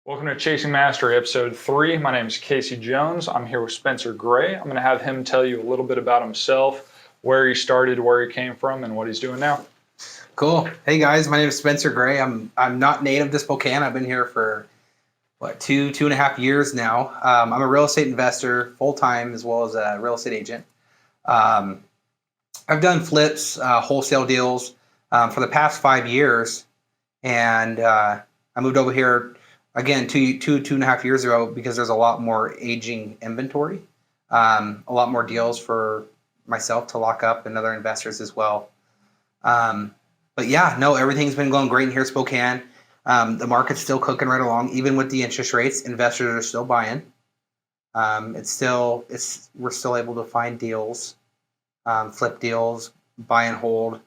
Welcome to Chasing Mastery, episode 3. My name is Casey Jones. I'm here with Spencer Gray. I'm going to have him tell you a little bit about himself, where he started, where he came from, and what he's doing now. Cool. Hey guys, my name is Spencer Gray. I'm not native to Spokane. I've been here for two and a half years now. I'm a real estate investor full time as well as a real estate agent. I've done flips, wholesale deals for the past 5 years, and I moved over here again two and a half years ago because there's a lot more aging inventory, a lot more deals for myself to lock up and other investors as well. But yeah, no, everything's been going great in here in Spokane. The market's still cooking right along, even with the interest rates. Investors are still buying. We're still able to find deals, flip deals, buy and hold.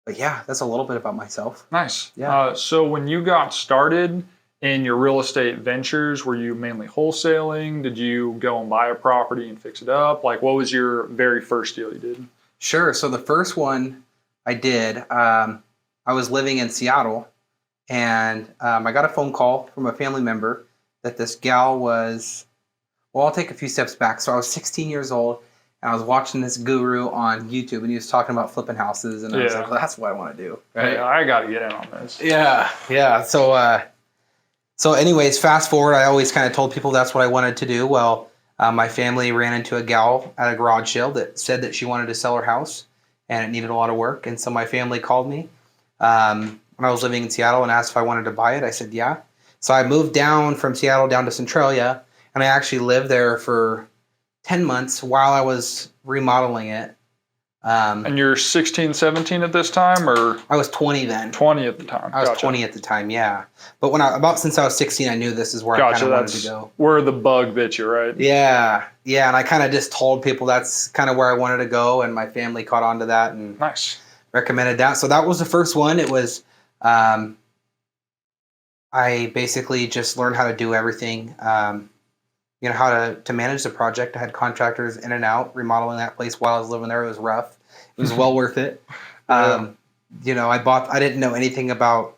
But yeah, that's a little bit about myself. Nice. Yeah. So when you got started in your real estate ventures, were you mainly wholesaling? Did you go and buy a property and fix it up? Like, what was your very first deal you did? Sure. So the first one I did, I was living in Seattle, and I got a phone call from a family member that this gal was, well, I'll take a few steps back. So I was 16 years old, and I was watching this guru on YouTube, and he was talking about flipping houses, and I was like, well, that's what I want to do. Right? Hey, I got to get in on this. Yeah. So anyways, fast forward, I always kind of told people that's what I wanted to do. Well, my family ran into a gal at a garage sale that said that she wanted to sell her house and it needed a lot of work. And so my family called me when I was living in Seattle and asked if I wanted to buy it. I said, yeah. So I moved down from Seattle down to Centralia, and I actually lived there for 10 months while I was remodeling it. And you're 16, 17 at this time, or? I was 20 then. 20 at the time. I was 20 at the time, yeah. But since I was 16, I knew this is where I kind of wanted to go. Where the bug bit you, right? Yeah. And I kind of just told people that's kind of where I wanted to go, and my family caught on to that and nice. Recommended that. So that was the first one. It was, I basically just learned how to do everything, how to manage the project. I had contractors in and out remodeling that place while I was living there. It was rough. It was well worth it. Yeah. I didn't know anything about,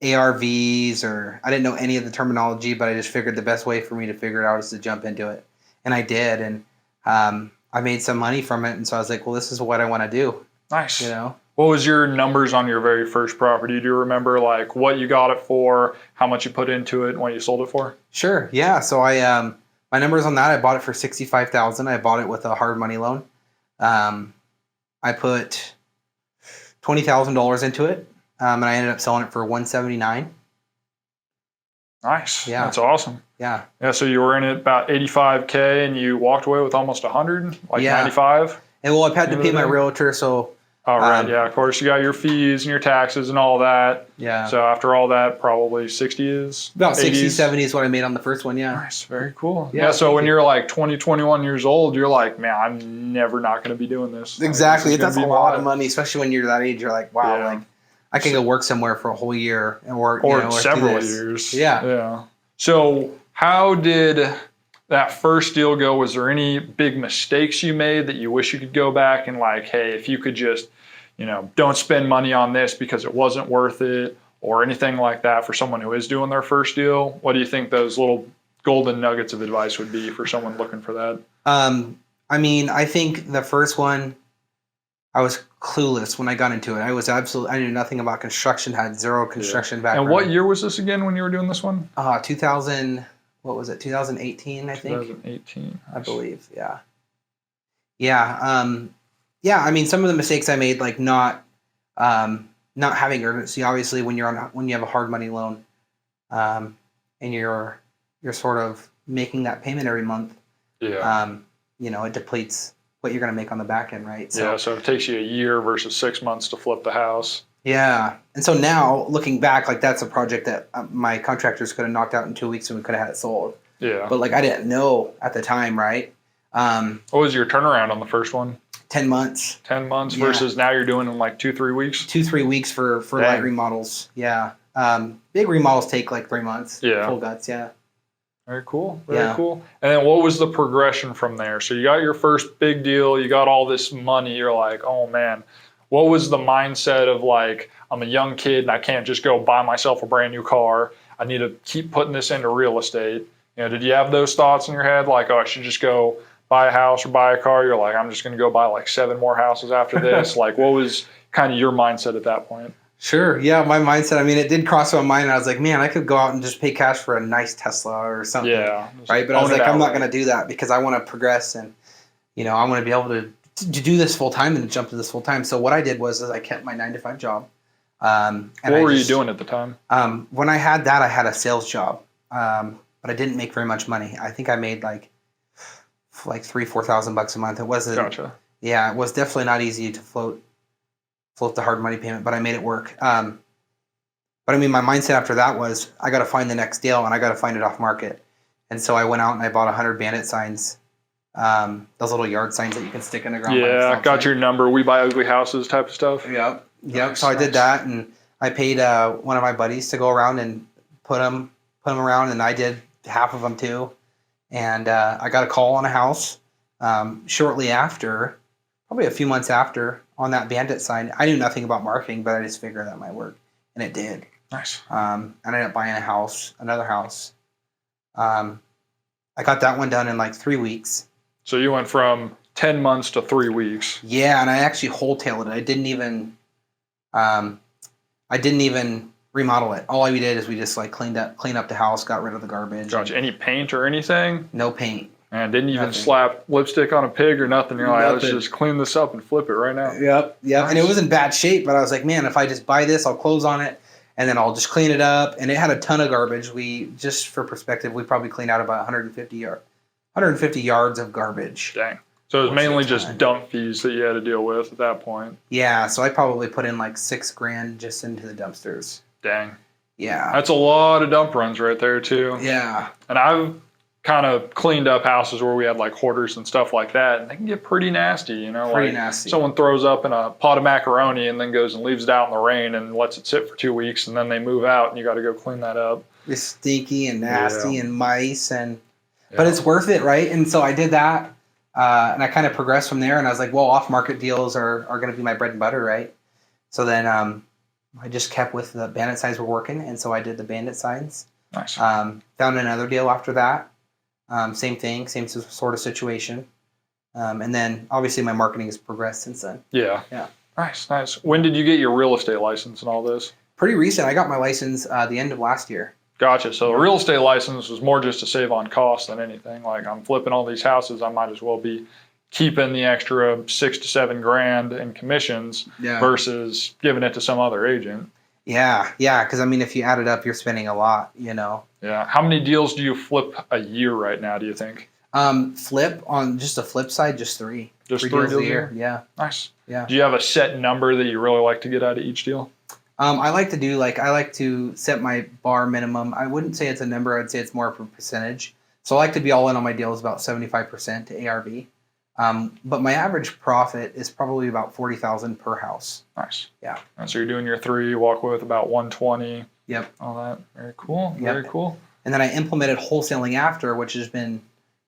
ARVs, or I didn't know any of the terminology, but I just figured the best way for me to figure it out is to jump into it. And I did. And I made some money from it. And so I was like, well, this is what I want to do. Nice. What was your numbers on your very first property? Do you remember like what you got it for, how much you put into it, and what you sold it for? Sure. Yeah. So my numbers on that, I bought it for $65,000. I bought it with a hard money loan. I put $20,000 into it, and I ended up selling it for $179,000. Nice. Yeah. That's awesome. Yeah. Yeah. So you were in it about $85K, and you walked away with almost 100, like 95. And well, I've had to pay my realtor, so. Oh, right. Yeah. Of course, you got your fees and your taxes and all that. Yeah. So after all that, probably 60 is about 60, 80s. 70 is what I made on the first one. Yeah. Nice. Very cool. Yeah. So when you're like 20, 21 years old, you're like, man, I'm never not going to be doing this. Exactly. That's a lot of money, especially when you're that age. You're like, wow, like I can go work somewhere for a whole year or several years. Yeah. Yeah. So how did that first deal go? Was there any big mistakes you made that you wish you could go back and like, hey, if you could just, don't spend money on this because it wasn't worth it, or anything like that for someone who is doing their first deal? What do you think those little golden nuggets of advice would be for someone looking for that? I think the first one, I was clueless when I got into it. I knew nothing about construction, had zero construction background. And what year was this again when you were doing this one? 2018, I think. 2018. I believe, yeah. Yeah. Some of the mistakes I made, like not having urgency. Obviously, when you have a hard money loan, and you're sort of making that payment every month. Yeah. It depletes what you're going to make on the back end, right? So it takes you a year versus 6 months to flip the house. Yeah. And so now, looking back, like that's a project that my contractors could have knocked out in 2 weeks and we could have had it sold. Yeah. But like I didn't know at the time, right? What was your turnaround on the first one? 10 months. 10 months versus now you're doing in like 2-3 weeks? 2-3 weeks for light remodels. Yeah. Big remodels take like 3 months. Yeah. Full guts, yeah. Very cool. Very cool. And then what was the progression from there? So you got your first big deal, you got all this money, you're like, oh man, what was the mindset of like, I'm a young kid and I can't just go buy myself a brand new car. I need to keep putting this into real estate. Did you have those thoughts in your head? Like, oh, I should just go buy a house or buy a car. You're like, I'm just going to go buy like 7 more houses after this. Like, what was kind of your mindset at that point? Sure. Yeah, my mindset. I mean, it did cross my mind. And I was like, man, I could go out and just pay cash for a nice Tesla or something. Yeah. Right. But I was like, I'm not going to do that because I want to progress and, I want to be able to do this full time and to jump to this full time. So what I did was I kept my 9-to-5 job. And what were you doing at the time? When I had that, I had a sales job, but I didn't make very much money. I think I made like $3,000-4,000 a month. It wasn't. Gotcha. Yeah, it was definitely not easy to float the hard money payment, but I made it work. But I mean, my mindset after that was I got to find the next deal and I got to find it off market. And so I went out and I bought 100 bandit signs, those little yard signs that you can stick in the ground. Yeah, got your number. We buy ugly houses type of stuff. Yep. Nice, so I did that, and I paid one of my buddies to go around and put them around, and I did half of them too. And I got a call on a house shortly after, probably a few months after, on that bandit sign. I knew nothing about marketing, but I just figured that might work, and it did. Nice. I ended up buying another house. I got that one done in like 3 weeks. So you went from 10 months to 3 weeks. Yeah, and I actually wholetailed it. I didn't even remodel it. All we did is we just like cleaned up the house, got rid of the garbage. Gotcha. Any paint or anything? No paint. And didn't even slap lipstick on a pig or nothing. You're like, let's just clean this up and flip it right now. Yep. Nice. And it was in bad shape, but I was like, man, if I just buy this, I'll close on it, and then I'll just clean it up. And it had a ton of garbage. Just for perspective, we probably cleaned out about 150 yards of garbage. Dang. So it was mainly just dump fees that you had to deal with at that point. Yeah, so I probably put in like $6,000 just into the dumpsters. Dang. Yeah. That's a lot of dump runs right there too. Yeah. And I've kind of cleaned up houses where we had like hoarders and stuff like that, and they can get pretty nasty, Pretty nasty. Someone throws up in a pot of macaroni and then goes and leaves it out in the rain and lets it sit for 2 weeks, and then they move out and you got to go clean that up. It's stinky and nasty and mice but it's worth it, right? And so I did that. And I kind of progressed from there, and I was like, well, off-market deals are going to be my bread and butter, right? So then I just kept with the bandit signs were working, and so I did the bandit signs. Nice. Found another deal after that. Same thing, same sort of situation. And then obviously my marketing has progressed since then. Yeah. Yeah. Nice. When did you get your real estate license and all this? Pretty recent. I got my license the end of last year. Gotcha. So the real estate license was more just to save on cost than anything. Like, I'm flipping all these houses, I might as well be keeping the extra $6,000 to $7,000 in commissions versus giving it to some other agent. Yeah. Because I mean, if you add it up, you're spending a lot. Yeah. How many deals do you flip a year right now, do you think? Flip on just the flip side, just 3. Just 3 deals a year. Yeah. Nice. Yeah. Do you have a set number that you really like to get out of each deal? I like to set my bar minimum. I wouldn't say it's a number. I'd say it's more of a percentage. So I like to be all in on my deals about 75% to ARV. But my average profit is probably about $40,000 per house. Nice. Yeah. And so you're doing your 3, you walk away with about 120. Yep. All that. Very cool. Very cool. And then I implemented wholesaling after, which has been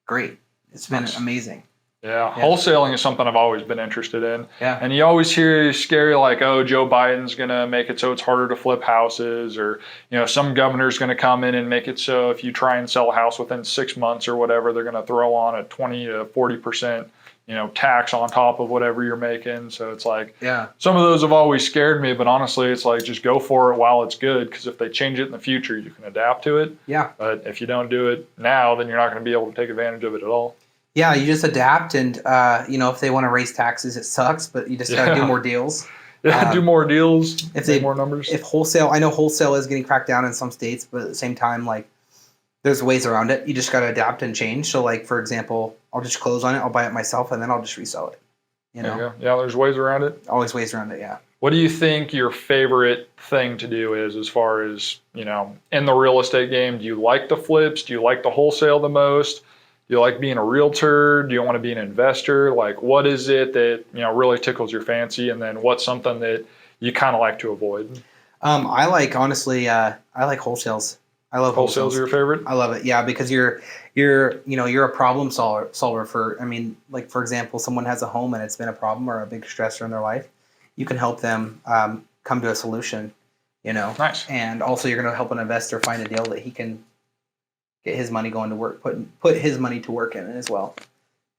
great. It's been amazing. Yeah, wholesaling is something I've always been interested in. Yeah. And you always hear scary like, oh, Joe Biden's going to make it so it's harder to flip houses, or, some governor's going to come in and make it so if you try and sell a house within 6 months or whatever, they're going to throw on a 20 to 40%, tax on top of whatever you're making. So it's like, some of those have always scared me, but honestly, it's like, just go for it while it's good. Because if they change it in the future, you can adapt to it. Yeah. But if you don't do it now, then you're not going to be able to take advantage of it at all. Yeah, you just adapt, and if they want to raise taxes, it sucks, but you just got to do more deals. Yeah, do more deals, more numbers. If wholesale, I know wholesale is getting cracked down in some states, but at the same time, like, there's ways around it. You just got to adapt and change. So, like, for example, I'll just close on it, I'll buy it myself, and then I'll just resell it. There you go. Yeah, there's ways around it. Always ways around it, yeah. What do you think your favorite thing to do is as far as, in the real estate game? Do you like the flips? Do you like the wholesale the most? Do you like being a realtor? Do you want to be an investor? Like, what is it that, really tickles your fancy? And then what's something that you kind of like to avoid? I like wholesales. I love wholesales. Wholesales are your favorite? I love it. Yeah. Because you're a problem solver for, like, for example, someone has a home and it's been a problem or a big stressor in their life. you can help them come to a solution, Nice. and also you're going to help an investor find a deal that he can get his money going to work, put his money to work in it as well.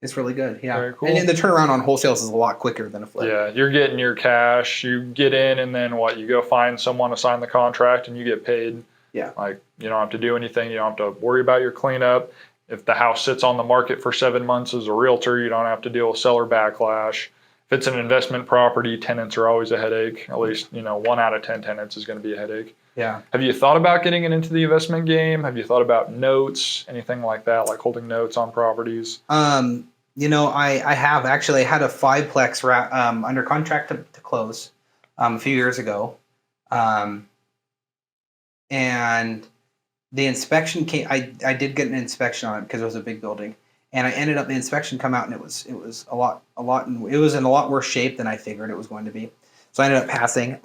It's really good. Yeah. Very cool. And then the turnaround on wholesales is a lot quicker than a flip. Yeah, you're getting your cash, you get in, and then what? You go find someone to sign the contract, and you get paid. Yeah. Like, you don't have to do anything. You don't have to worry about your cleanup. If the house sits on the market for 7 months as a realtor, you don't have to deal with seller backlash. If it's an investment property, tenants are always a headache. At least, 1 out of 10 tenants is going to be a headache. Yeah. Have you thought about getting into the investment game? Have you thought about notes, anything like that, like holding notes on properties? I have actually had a 5-plex under contract to close a few years ago. And the inspection came, I did get an inspection on it because it was a big building. And I ended up, the inspection come out and it was a lot, it was in a lot worse shape than I figured it was going to be. So I ended up passing.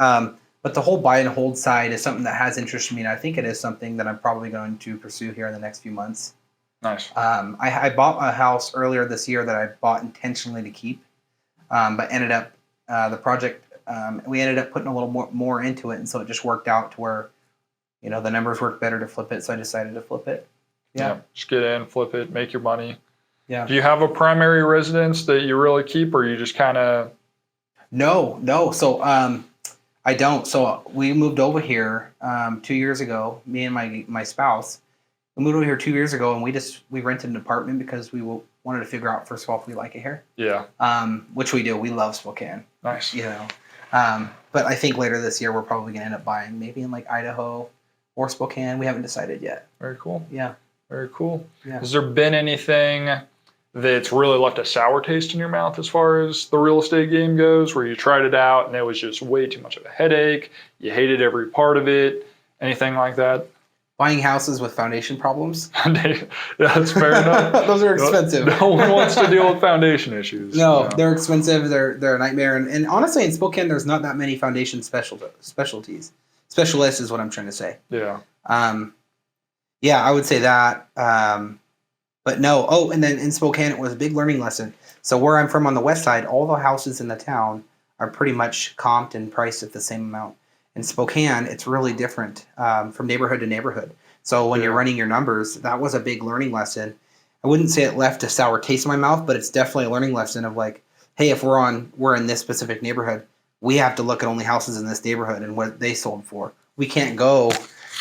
But the whole buy and hold side is something that has interested me. And I think it is something that I'm probably going to pursue here in the next few months. Nice. I bought a house earlier this year that I bought intentionally to keep, but ended up the project. We ended up putting a little more into it, and so it just worked out to where, the numbers worked better to flip it. So I decided to flip it. Yeah. Just get in, flip it, make your money. Yeah. Do you have a primary residence that you really keep, or you just kind of? No. So I don't. So we moved over here 2 years ago. Me and my spouse. We moved over here 2 years ago, and we rented an apartment because we wanted to figure out, first of all, if we like it here. Yeah. Which we do. We love Spokane. Nice. But I think later this year we're probably going to end up buying maybe in like Idaho or Spokane. We haven't decided yet. Very cool. Yeah. Very cool. Yeah. Has there been anything that's really left a sour taste in your mouth as far as the real estate game goes, where you tried it out and it was just way too much of a headache? You hated every part of it. Anything like that? Buying houses with foundation problems. Yeah, that's fair enough. Those are expensive. No one wants to deal with foundation issues. No, they're expensive. They're a nightmare. And honestly, in Spokane, there's not that many foundation specialties. Specialists is what I'm trying to say. Yeah. Yeah, I would say that. But no. Oh, and then in Spokane, it was a big learning lesson. So where I'm from on the west side, all the houses in the town are pretty much comped and priced at the same amount. In Spokane, it's really different from neighborhood to neighborhood. So when you're running your numbers, that was a big learning lesson. I wouldn't say it left a sour taste in my mouth, but it's definitely a learning lesson of like, hey, if we're in this specific neighborhood, we have to look at only houses in this neighborhood and what they sold for. We can't go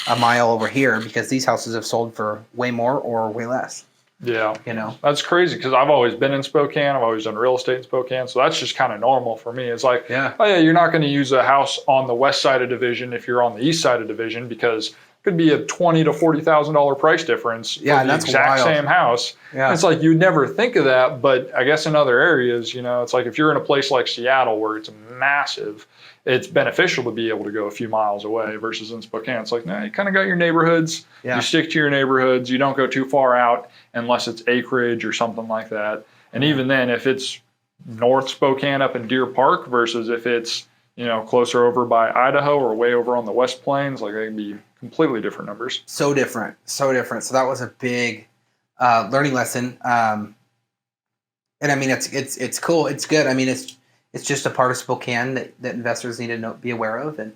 a mile over here because these houses have sold for way more or way less. Yeah. That's crazy because I've always been in Spokane. I've always done real estate in Spokane. So that's just kind of normal for me. It's like, oh yeah, you're not going to use a house on the west side of division if you're on the east side of division because it could be a $20,000 to $40,000 price difference for the exact same house. Yeah. It's like you'd never think of that, but I guess in other areas, it's like if you're in a place like Seattle where it's massive, it's beneficial to be able to go a few miles away versus in Spokane. It's like, no, you kind of got your neighborhoods. Yeah. You stick to your neighborhoods. You don't go too far out unless it's acreage or something like that. And even then, if it's North Spokane up in Deer Park versus if it's, closer over by Idaho or way over on the West Plains, like they can be completely different numbers. So different. So that was a big learning lesson. And I mean, it's cool. It's good. I mean, it's just a part of Spokane that investors need to be aware of. And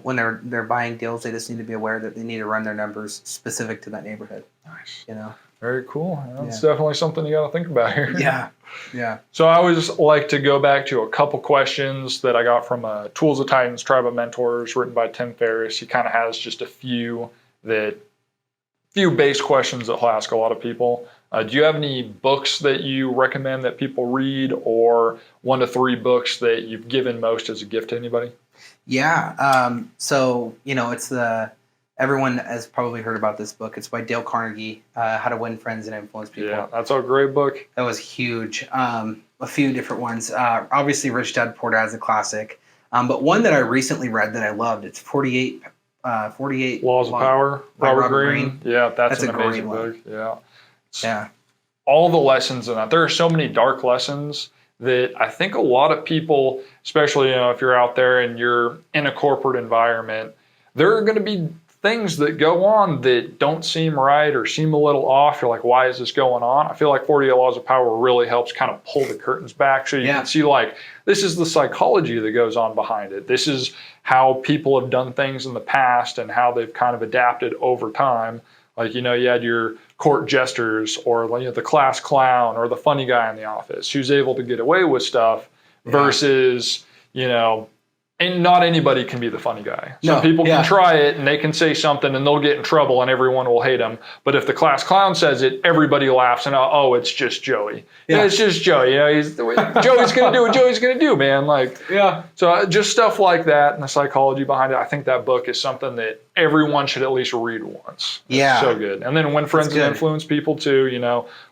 when they're buying deals, they just need to be aware that they need to run their numbers specific to that neighborhood. Nice. Very cool. That's definitely something you got to think about here. Yeah. So I always like to go back to a couple questions that I got from Tools of Titans, Tribe of Mentors, written by Tim Ferriss. He kind of has just a few base questions that he'll ask a lot of people. Do you have any books that you recommend that people read, or 1 to 3 books that you've given most as a gift to anybody? Yeah. So, it's everyone has probably heard about this book. It's by Dale Carnegie, How to Win Friends and Influence People. Yeah, that's a great book. That was huge. A few different ones. Obviously, Rich Dad Poor Dad's a classic. But one that I recently read that I loved, it's 48 Laws of Power, Robert Greene. Yeah, that's an amazing book. Yeah. All the lessons in that. There are so many dark lessons that I think a lot of people, especially if you're out there and you're in a corporate environment, there are going to be things that go on that don't seem right or seem a little off. You're like, why is this going on? I feel like 48 Laws of Power really helps kind of pull the curtains back so you can see like, this is the psychology that goes on behind it. This is how people have done things in the past and how they've kind of adapted over time. Like, you had your court jesters or the class clown or the funny guy in the office who's able to get away with stuff versus, and not anybody can be the funny guy. Some people can try it and they can say something and they'll get in trouble and everyone will hate them. But if the class clown says it, everybody laughs and it's just Joey. Yeah, it's just Joey. Joey's going to do what Joey's going to do, man. So just stuff like that and the psychology behind it. I think that book is something that everyone should at least read once. It's so good. And then Win Friends and Influence People too,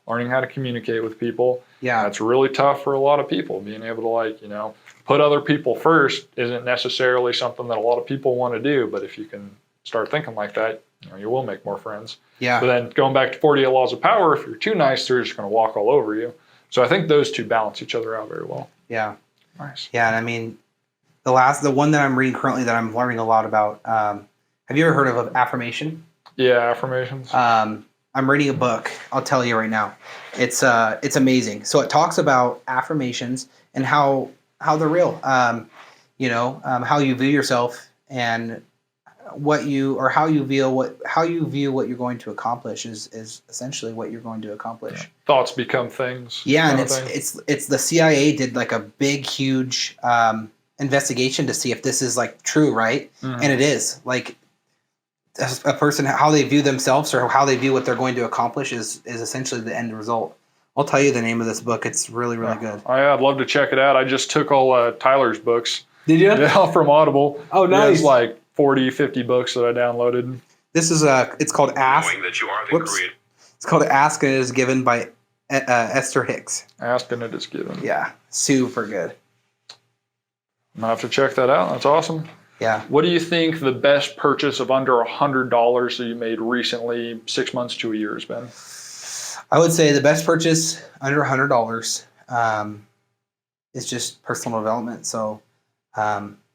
learning how to communicate with people. Yeah. That's really tough for a lot of people. Being able to put other people first isn't necessarily something that a lot of people want to do, but if you can start thinking like that, you will make more friends. Yeah. But then going back to 48 Laws of Power, if you're too nice, they're just going to walk all over you. So I think those two balance each other out very well. Yeah. Nice. Yeah, and I mean, the one that I'm reading currently that I'm learning a lot about, have you ever heard of Affirmation? Yeah, Affirmations. I'm reading a book. I'll tell you right now. It's amazing. So it talks about affirmations and how they're real, how you view yourself and how you view what you're going to accomplish is essentially what you're going to accomplish. Yeah. Thoughts become things. Yeah, and it's the CIA did like a big, huge investigation to see if this is like true, right? Mm-hmm. And it is. Like a person, how they view themselves or how they view what they're going to accomplish is essentially the end result. I'll tell you the name of this book. It's really, really good. I'd love to check it out. I just took all Tyler's books. Did you? Yeah, from Audible. Oh, nice. He has like 40, 50 books that I downloaded. This is it's called Ask. Knowing that you are the creator. It's called Ask and It Is Given by Esther Hicks. Ask and It Is Given. Yeah, super good. I'm going to have to check that out. That's awesome. Yeah. What do you think the best purchase of under $100 that you made recently, 6 months to a year, has been? I would say the best purchase under $100 is just personal development. So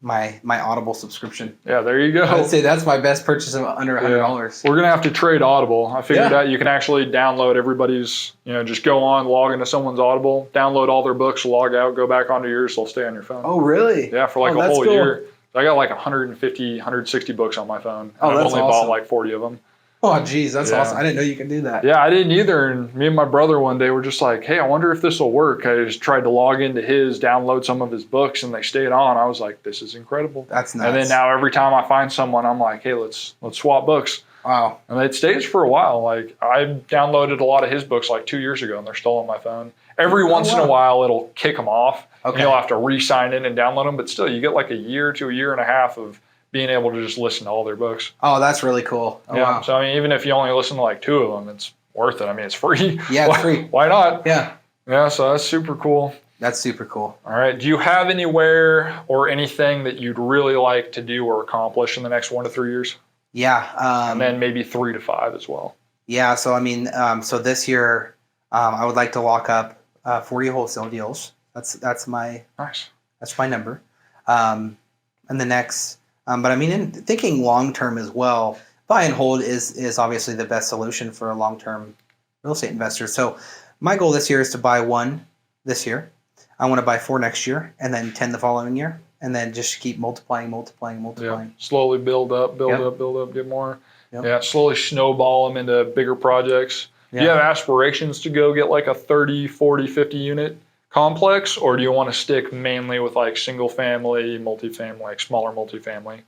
my Audible subscription. Yeah, there you go. I would say that's my best purchase of under $100. Yeah. We're going to have to trade Audible. I figured out you can actually download everybody's, just go on, log into someone's Audible, download all their books, log out, go back onto yours, they'll stay on your phone. Oh, really? Yeah, for like a whole year. I got like 150, 160 books on my phone. Oh, I've only bought like 40 of them. Oh, geez, that's awesome. I didn't know you could do that. Yeah, I didn't either. And me and my brother one day were just like, hey, I wonder if this will work. I just tried to log into his, download some of his books, and they stayed on. I was like, this is incredible. That's nice. And then now every time I find someone, I'm like, hey, let's swap books. Wow. And it stays for a while. Like, I downloaded a lot of his books like 2 years ago, and they're still on my phone. Every once in a while, it'll kick them off. Okay. And you'll have to re-sign in and download them. But still, you get like a year to a year and a half of being able to just listen to all their books. Oh, that's really cool. Oh, yeah. Wow. So, I mean, even if you only listen to like 2 of them, it's worth it. I mean, it's free. Yeah, it's free. Why not? Yeah. Yeah, so that's super cool. That's super cool. All right. Do you have anywhere or anything that you'd really like to do or accomplish in the next 1 to 3 years? Yeah. And then maybe 3 to 5 as well. Yeah. So, I mean, so this year, I would like to lock up 40 wholesale deals. That's my number. And the next, but I mean, in thinking long term as well, buy and hold is obviously the best solution for a long term real estate investor. So my goal this year is to buy 1 this year. I want to buy 4 next year, and then 10 the following year, and then just keep multiplying. Yeah. Slowly build up, get more. Yep. Yeah, slowly snowball them into bigger projects. Yeah. Do you have aspirations to go get like a 30, 40, 50 unit complex, or do you want to stick mainly with like single family, multifamily, like smaller multifamily?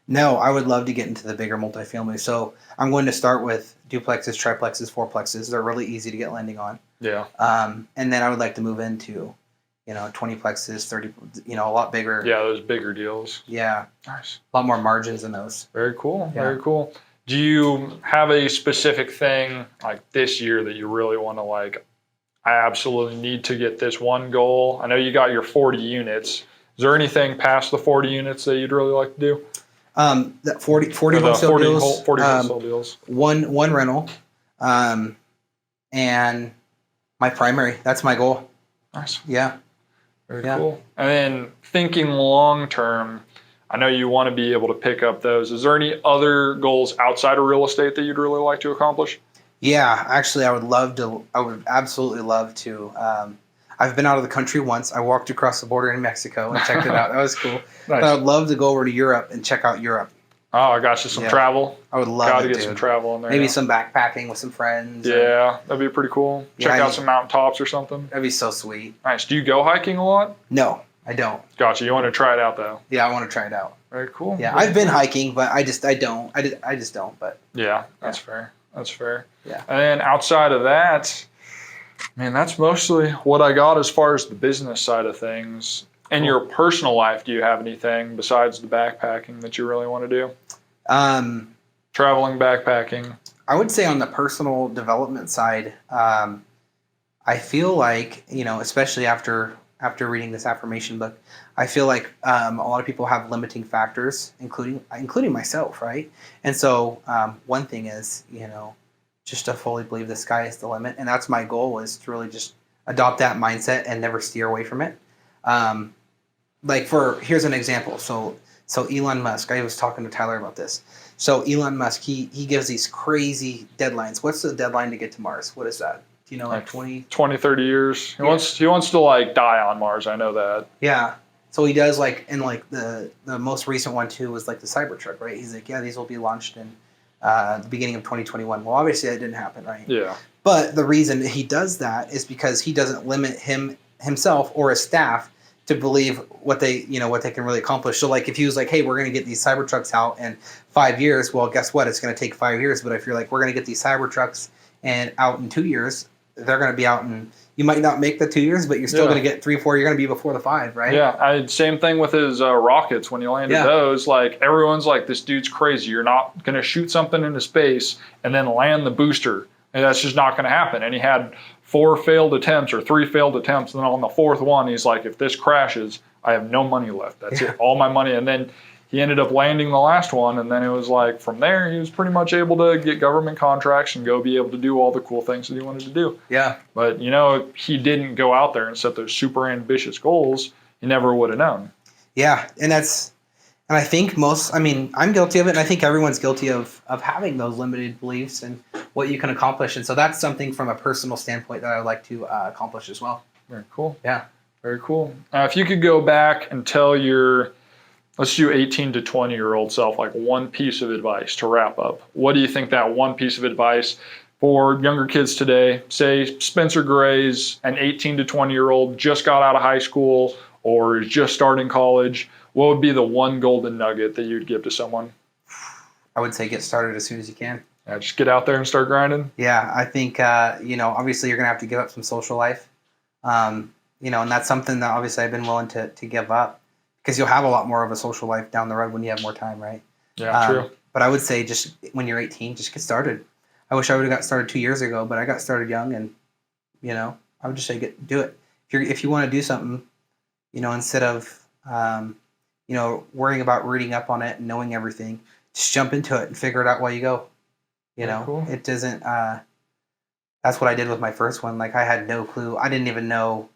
No, I would love to get into the bigger multifamily. So I'm going to start with duplexes, triplexes, fourplexes. They're really easy to get lending on. Yeah. And then I would like to move into, 20plexes, 30, a lot bigger. Yeah, those bigger deals. Yeah. Nice. A lot more margins in those. Very cool. Yeah. Very cool. Do you have a specific thing like this year that you really want to like, I absolutely need to get this one goal? I know you got your 40 units. Is there anything past the 40 units that you'd really like to do? That 40 wholesale deals. 40 wholesale deals. One rental. And my primary. That's my goal. Nice. Yeah. Very cool. And then thinking long term, I know you want to be able to pick up those. Is there any other goals outside of real estate that you'd really like to accomplish? Yeah, actually, I would love to. I would absolutely love to. I've been out of the country once. I walked across the border in Mexico and checked it out. That was cool. Nice. But I would love to go over to Europe and check out Europe. Oh, I got you some travel. I would love Gotta it, get some dude. travel in there. Maybe some backpacking with some friends. Yeah, that'd be pretty cool. Check out some mountaintops or something. That'd be so sweet. Nice. Do you go hiking a lot? No, I don't. Gotcha. You want to try it out though? Yeah, I want to try it out. Very cool. Yeah, I've been hiking, but I just don't. I just don't. But yeah, that's fair. That's fair. Yeah. And then outside of that, man, that's mostly what I got as far as the business side of things. In your personal life, do you have anything besides the backpacking that you really want to do? Traveling, backpacking. I would say on the personal development side, I feel like, especially after reading this affirmation book, I feel like a lot of people have limiting factors, including myself, right? And so one thing is, just to fully believe the sky is the limit, and that's my goal, is to really just adopt that mindset and never steer away from it. Here's an example. So Elon Musk, I was talking to Tyler about this. So Elon Musk, he gives these crazy deadlines. What's the deadline to get to Mars? What is that? Do you know, like 20, 30 years? He wants to like die on Mars. I know that. Yeah. So he does the most recent one too was like the Cybertruck, right? He's like, yeah, these will be launched in the beginning of 2021. Well, obviously that didn't happen, right? Yeah. But the reason he does that is because he doesn't limit himself or his staff to believe what they can really accomplish. So like if he was like, hey, we're going to get these Cybertrucks out in 5 years, well, guess what? It's going to take 5 years. But if you're like, we're going to get these Cybertrucks and out in 2 years, they're going to be out in, you might not make the 2 years, but you're still going to get 3, 4, you're going to be before the 5, right? Yeah. Same thing with his rockets. When he landed those, like everyone's like, this dude's crazy. You're not going to shoot something into space and then land the booster. And that's just not going to happen. And he had 4 failed attempts or 3 failed attempts. And then on the 4th one, he's like, if this crashes, I have no money left. That's it. All my money. And then he ended up landing the last one. And then it was like, from there, he was pretty much able to get government contracts and go be able to do all the cool things that he wanted to do. Yeah. But, if he didn't go out there and set those super ambitious goals, he never would have known. Yeah. And I think I'm guilty of it. And I think everyone's guilty of having those limited beliefs and what you can accomplish. And so that's something from a personal standpoint that I would like to accomplish as well. Very cool. Yeah. Very cool. If you could go back and tell let's do 18 to 20-year-old self, like one piece of advice to wrap up. What do you think that one piece of advice for younger kids today, say Spencer Gray's an 18 to 20-year-old, just got out of high school or is just starting college, what would be the one golden nugget that you'd give to someone? I would say get started as soon as you can. Yeah, just get out there and start grinding. Yeah, I think, obviously you're going to have to give up some social life. And that's something that obviously I've been willing to give up because you'll have a lot more of a social life down the road when you have more time, right? Yeah, true. But I would say just when you're 18, just get started. I wish I would have got started 2 years ago, but I got started young and, I would just say do it. If you want to do something, instead of, worrying about reading up on it and knowing everything, just jump into it and figure it out while you go. Cool. It doesn't, that's what I did with my first one. Like I had no clue. I didn't even know,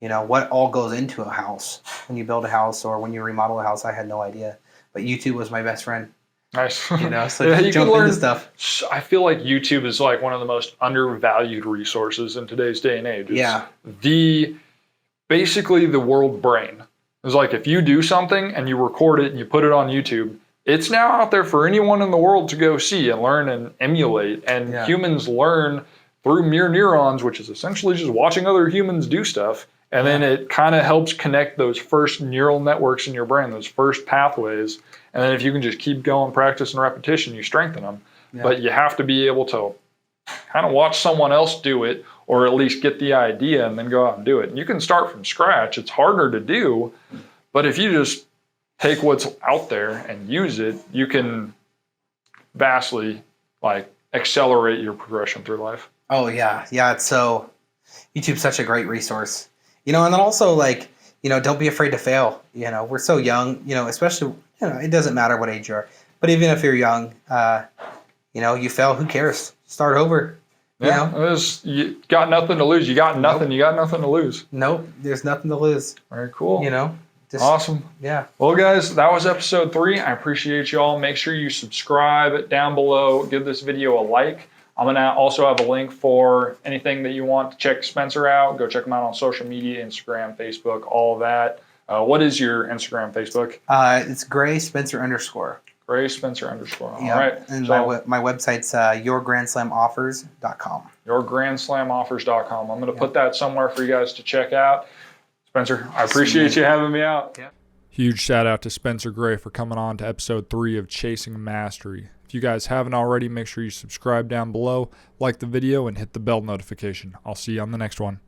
what all goes into a house when you build a house or when you remodel a house. I had no idea, but YouTube was my best friend. Nice. So yeah, you can learn stuff. I feel like YouTube is like one of the most undervalued resources in today's day and age. It's basically the world brain. It's like if you do something and you record it and you put it on YouTube, it's now out there for anyone in the world to go see and learn and emulate. And humans learn through mirror neurons, which is essentially just watching other humans do stuff. And then it kind of helps connect those first neural networks in your brain, those first pathways. And then if you can just keep going, practice and repetition, you strengthen them. But you have to be able to kind of watch someone else do it or at least get the idea and then go out and do it. And you can start from scratch. It's harder to do. But if you just take what's out there and use it, you can vastly accelerate your progression through life. Oh yeah. Yeah. It's YouTube's such a great resource, and then also don't be afraid to fail. We're so young, especially, it doesn't matter what age you are, but even if you're young, you fail, who cares? Start over. You got nothing to lose. You got nothing. Nope. You got nothing to lose. Nope. There's nothing to lose. Very cool. Awesome. Yeah. Well, guys, that was episode 3. I appreciate you all. Make sure you subscribe down below. Give this video a like. I'm going to also have a link for anything that you want to check Spencer out. Go check him out on social media, Instagram, Facebook, all of that. What is your Instagram, Facebook? It's Gray Spencer _. Gray Spencer _. All Yeah. right. And So, my website's yourgrandslamoffers.com. yourgrandslamoffers.com. I'm going to put that somewhere for you guys to check out. Spencer, I appreciate you having me out. Yeah. Huge shout out to Spencer Gray for coming on to episode 3 of Chasing Mastery. If you guys haven't already, make sure you subscribe down below, like the video, and hit the bell notification. I'll see you on the next one.